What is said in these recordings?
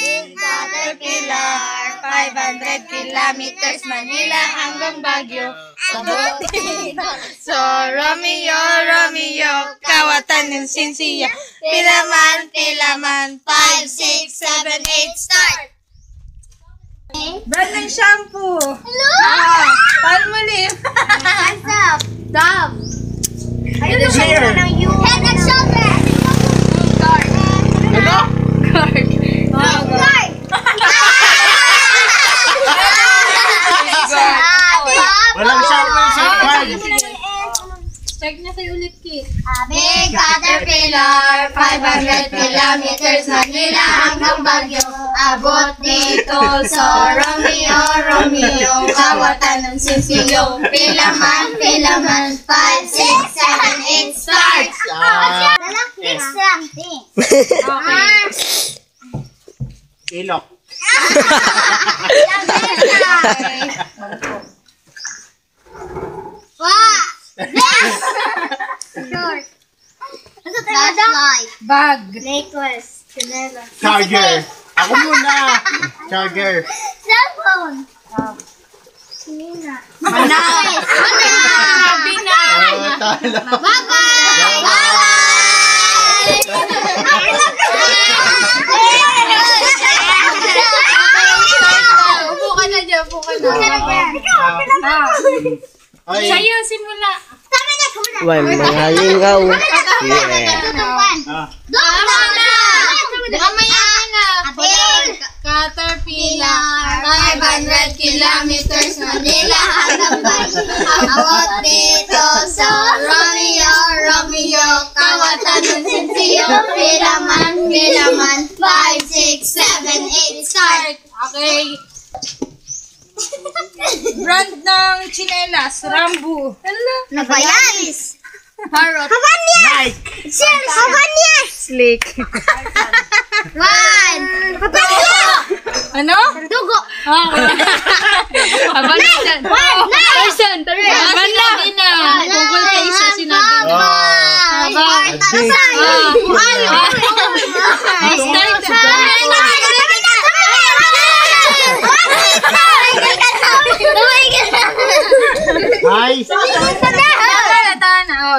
Big Caterpillar, 500 kilometers Manila hanggang Baguio. Abot dito. So, Romeo, Romeo, kawatan ng sinsiya. Pilaman, pilaman, 5, 6, 7, 8, start! Brand ng shampoo. Hello? Palmolive. What's up? Dove. Ayun na Head and shoulder. Guard. Ano? Guard. Guard. Walang shampoo sa guard. Check niya sa'yo ulit, Kit. Big Caterpillar, 500 kilometers Manila hanggang Baguio. Abot dito sa Romeo, Romeo, kawatan ng sinsiyo. Pilaman, pilaman, 5, 6, 7, 8, start! Fix something. Ilok. Short. Flashlight. Bag. Necklace. Chanelas. Charger. Ako muna. Charger. Cellphone. Sinina. Manaw. Sabi na. Talo. Bye-bye! Upo ka na dyan, upo ka na. Ay. Sa'yo, simula. Why, mahaying ka. Caterpillar, 500 kilometers Manila hanggang Baguio. Abot dito sa Romeo, Romeo, kawatan ng sinsiyo. Pilaman, pilaman, 5, 6, 7, 8, start! Okay. Brand ng chinelas, Rambo. Hello. Nabayanis! Parrot. Nike. Habanyas! Slick. One! Ano? Dugo! Abalisan. Person. Abali na. Google kayo sa sinabi niya. Hi.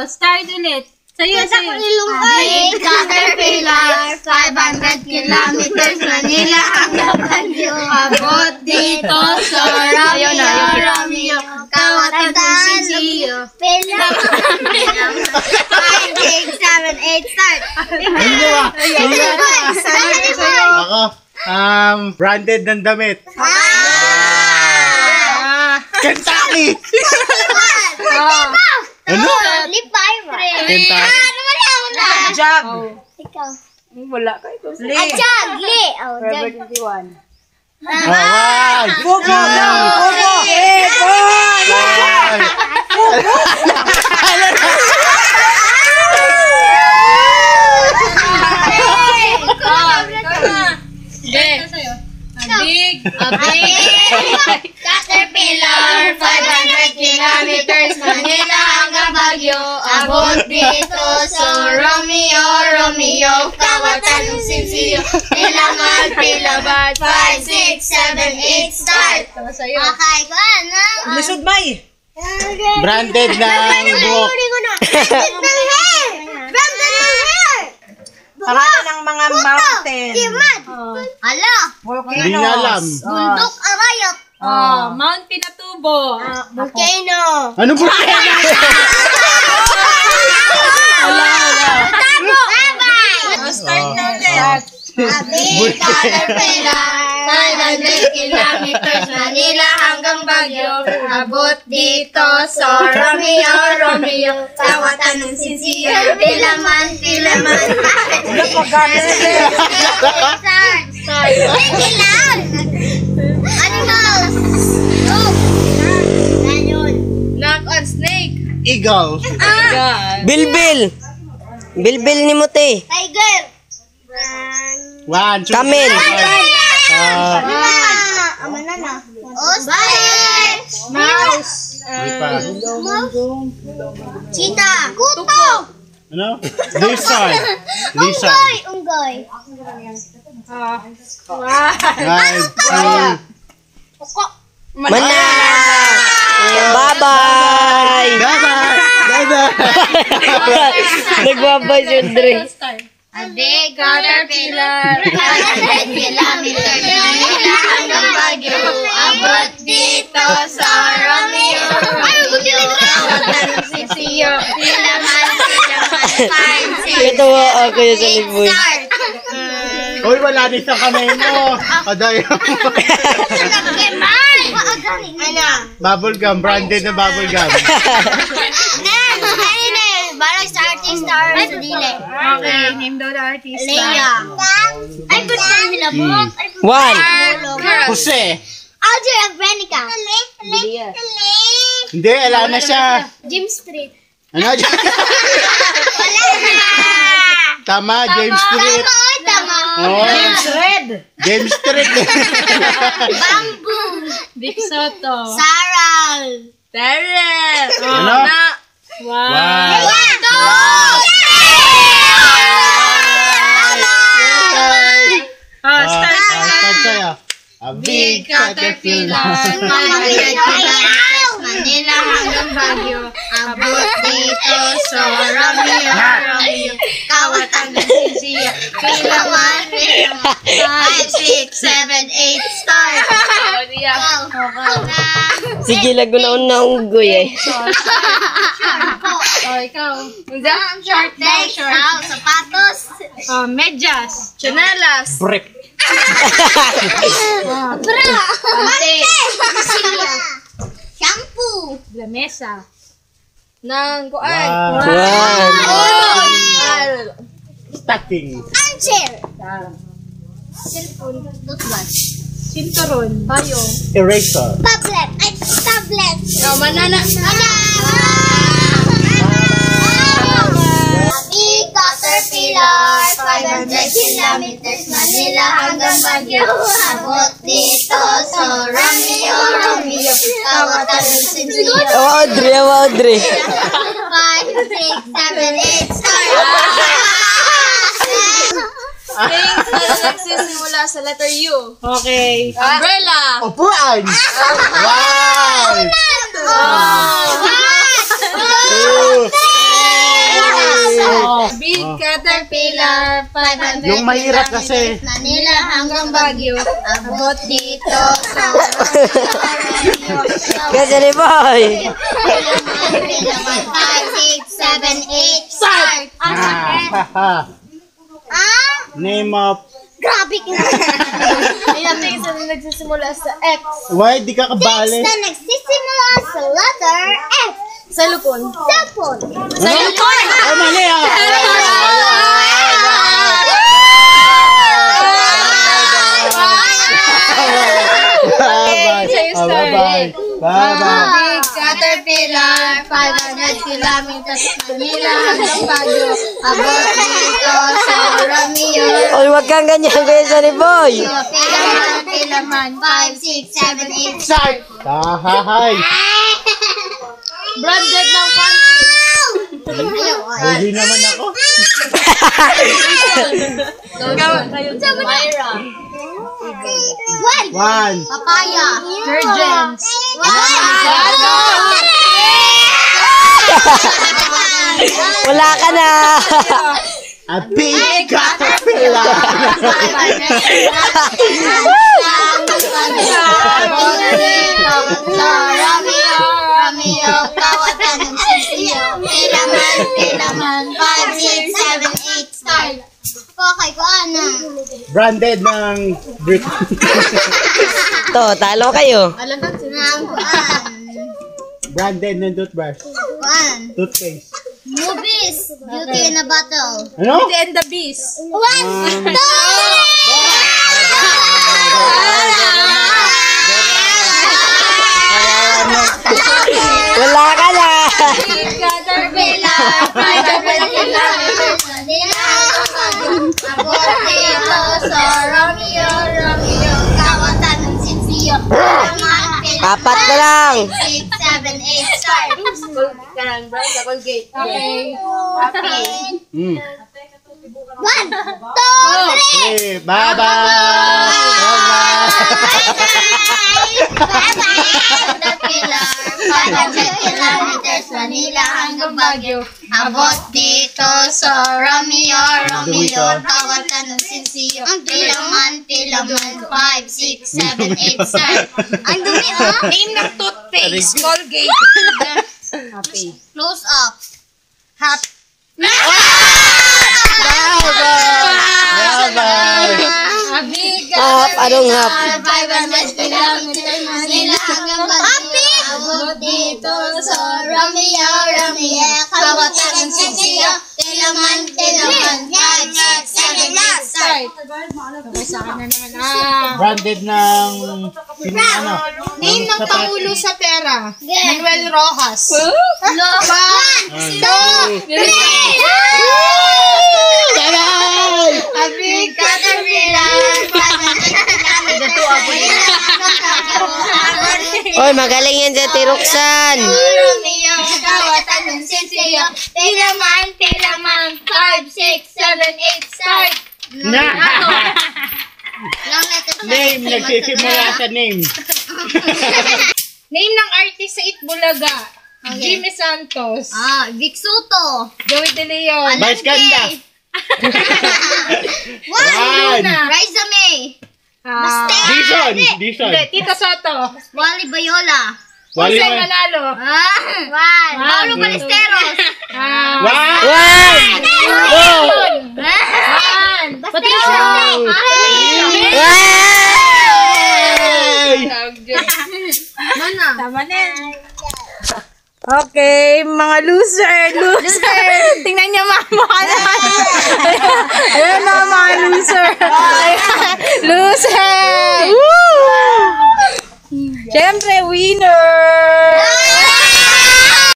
Start ulit. Sa'yo, sa'yo. Big Caterpillar, 500 kilometers Manila hanggang Baguio. Abot dito sa Romeo, Romeo, kawatan ng sinsiyo. Pilaman, 5, 6, 7, 8, start! Hindi ba? Ako. Branded ng damit. Kentucky. Ano? Lip Pyra. Kentucky. Jag. Ikaw. Wala ka ito. Jag! Li! Oh, jag. Alright. Bugo! Big Caterpillar, 500 kilometers Manila hanggang Baguio. Abot dito sa Romeo, Romeo, kawatan ng sinsiyo. Pilaman, pilaman, 5, 6, 7, 8, start! sa'yo. Okay, ko ano? Lisod, May! Branded ng buhok. Branded ng hair! Branded ng hair! Pangalan ng mga mountain. Timad! Hala! Hindi niya alam. Bundok Arayat! Mount Pinatubo. Volcano! Ano po yan? Bye-bye! Start na ulit. Big Caterpillar, 500 kilometers Manila hanggang Baguio. Abot dito sa Romeo, Romeo, kawatan ng sinsiyo. Pilaman, pilaman. Start. Hindi lang. Animals. Go. Ganyan. Knock on snake. Eagle. Bilbil! Bilbil ni Muti. Tiger. 1, 2, Camel. Manana. Ostrich. Mouse. Cheetah. Kuto. Ano? Lizard. Lizard. Unggoy. Mana! Bye-bye! Nagbabay si Andre. A big caterpillar, 100 kilometers, Manila hanggang Baguio, abot dito sa Romeo, Sisiyo, Pilaman, 5, 6, Ito ako yung sa liboy. Uy, wala din sa kamay mo. Aday. Bubble gum, branded na bubble gum. Barang sa artist star sa dili. Okay, name daw the artist. Leia. Ay, good na nila book. 1. Jose. Audrey Agrenica. Hindi, alam na siya. Jim Street. Ano? Tama, James Street. Tama. Oh, Red. James Street. Bamboo. Vic Soto. Saral. Terrell. Ano? Wow. Start. Start sa'yo. A big caterpillar. Manila hanggang Baguio, abot dito sa Romeo, Kawatan ng Sisiyo, Pilaman, 5, 6, 7, 8, start! Sige, lago na unang unggoy eh. Ikaw. Short day, sapatos, Medyas. Chanelas. Brick. Ante, shampoo, Lamesa. Nang kuan. Stacking. armchair, cellphone, toothbrush, Sinturon. Payong. Eraser. tablet, Manana. Big caterpillar, 500 kilometers, Manila hanggang Baguio, abot dito sa Romeo, Kawatan ng Sisiyo, Audrey. 5, 6, 7, 8, start! Things na nagsisimula sa letter U. Okay. Umbrella. Upuan. Wow. Big caterpillar. 500 Yung mahirap kasi. Manila hanggang Baguio, abot dito sa Kasi liboy. 5, 6, 7, 8, start! Name of. Grabe ka! Ilang things na nagsisimula sa X. Why di ka kabali? Na nagsisimula sa letter F. Cellphone. Cellphone. Cellphone. Oh, mali ah. Bye-bye. Bye-bye. Big caterpillar, 500 kilometers, Manila hanggang Baguio, abot dito sa Romeo. Oy, wag kang ganyan kaya sa liboy. Pilaman, 5, 6, 7, 8. Start. Tahahay. Branded ng panty. Hindi naman ako. Myra. One. Papaya. Detergents. Wala ka na. A big caterpillar. Romeo, Kawatan ng Sisiyo, Pilaman, 5, 6, 7, 8, start! Okay, kuan na. Branded ng brick. To, talo kayo. Nang kuan. Branded ng toothbrush. Kuan. Toothpaste. Movies, Beauty in a Bottle. Ano? And the Beast. 1, 2, Wala ka na. Caterpillar, 500 kilometers, Manila hanggang Baguio, abot dito sa Romeo, Kawatan ng Sisiyo, Apat na lang. 6, 7, 8, start! Karang brand sa Colgate. Okay. Happy. 1, 2, 3. Bye-bye. Kilometers, Manila hanggang Baguio. Abot dito sa Romeo, tawag ka ng sinsiyo. Tilaman, 5, 6, 7, 8, start. Ang dumi, oh. Name ng toothpaste. Colgate. Happy. Close up. Happy. Bye-bye. Anong hap? 500 kilometers, Manila hanggang Baguio. Abot dito sa Romeo, tawag ka ng sinsiyo. Tilaman, 5, 6, 7, 8, start. Okay, sa akin na naman. Branded ng ano? Name ng Pangulo sa pera. Yeah. Manuel Rojas. 1, 2, 3. Happy Oy, magaling yan dyan, Tiruksan. Romeo, kawatan ng sinsiyo. Tilaman, 5, 6, 7, 8, start. Na! Long letter sa Name, nagsisimula sa name. Name ng artist sa Itbulaga. Okay. Jimmy Santos. Vic Soto. Joey De Leon. Vice ganda. 1. Raisa May. Dison. Hindi, Tita Soto. Wally Bayola. Wali Jose man. Manalo. Paulo Ballesteros. Wow! Patricia. Tama na. Okay, mga loser. Tingnan niyo mukha naman. Ayan na mga loser. Loser. Woo! Siyempre, winner.